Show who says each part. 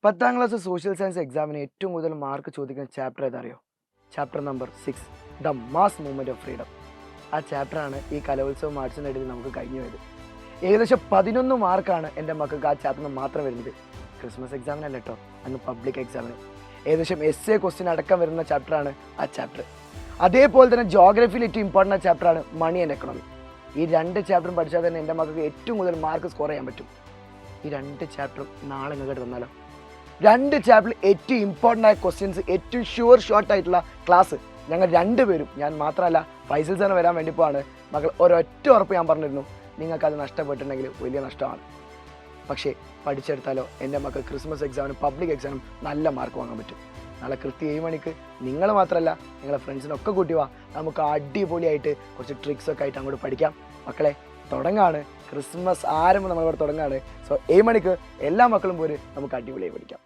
Speaker 1: 10ാം class social science എക്സാമിന് ഏറ്റവും കൂടുതൽ മാർക്ക് ചോദിക്കുന്ന ചാപ്റ്റർ ഏതറിയോ? Chapter number 6, the mass movement of freedom. ആ ചാപ്റ്ററാണ് ഈ കലോത്സവം ആർട്സിൻ്റെ ഇടയിൽ നമുക്ക് കഴിഞ്ഞു പോയത്. ഏകദേശം 11 മാർക്കാണ് എൻ്റെ മക്കൾക്ക് ആ ചാപ്റ്ററിന് മാത്രം വരുന്നത്. ക്രിസ്മസ് എക്സാമിനല്ല കേട്ടോ, അന്ന് പബ്ലിക് എക്സാമിന്. ഏകദേശം എസ്എ ക്വസ്റ്റ്യൻ അടക്കം വരുന്ന ചാപ്റ്ററാണ് ആ ചാപ്റ്റർ. അതേപോലെ തന്നെ ജോഗ്രഫിയിൽ ഏറ്റവും ഇമ്പോർട്ടൻ്റ് ചാപ്റ്ററാണ് മണി ആൻഡ് എക്കണോമി. ഈ 2 ചാപ്റ്ററും പഠിച്ചാൽ തന്നെ എൻ്റെ മക്കൾക്ക് ഏറ്റവും കൂടുതൽ മാർക്ക് സ്കോർ ചെയ്യാൻ പറ്റും. ഈ 2 ചാപ്റ്ററും നാളെ നിങ്ങൾക്ക് തന്നാലോ? 2 ചാപ്റ്ററിൽ ഏറ്റവും ഇമ്പോർട്ടൻ്റ് ആയ ക്വസ്റ്റ്യൻസ്, ഏറ്റവും ഷുവർ ഷോർട്ട് ആയിട്ടുള്ള ക്ലാസ് ഞങ്ങൾ 2 പേരും, ഞാൻ മാത്രമല്ല ഫൈസൽ സാറിന് വരാൻ വേണ്ടി പോവാണ്. മക്കൾ ഒരൊറ്റ ഉറപ്പ് ഞാൻ പറഞ്ഞിരുന്നു, നിങ്ങൾക്കത് നഷ്ടപ്പെട്ടിട്ടുണ്ടെങ്കിൽ വലിയ നഷ്ടമാണ്. പക്ഷേ പഠിച്ചെടുത്താലോ എൻ്റെ മക്കൾ ക്രിസ്മസ് എക്സാമിനും പബ്ലിക് എക്സാമിനും നല്ല മാർക്ക് വാങ്ങാൻ പറ്റും. നാളെ കൃത്യം 7 മണിക്ക് നിങ്ങൾ മാത്രമല്ല നിങ്ങളെ ഫ്രണ്ട്സിനൊക്കെ കൂട്ടി വാ, നമുക്ക് അടിപൊളിയായിട്ട് കുറച്ച് ട്രിക്സൊക്കെ ആയിട്ട് അങ്ങോട്ട് പഠിക്കാം. മക്കളെ തുടങ്ങാണ്, ക്രിസ്മസ് ആരംഭം നമ്മളിവിടെ തുടങ്ങാണ്. സോ 7 മണിക്ക് എല്ലാ മക്കളും പോര് നമുക്ക് അടിപൊളിയായി പഠിക്കാം.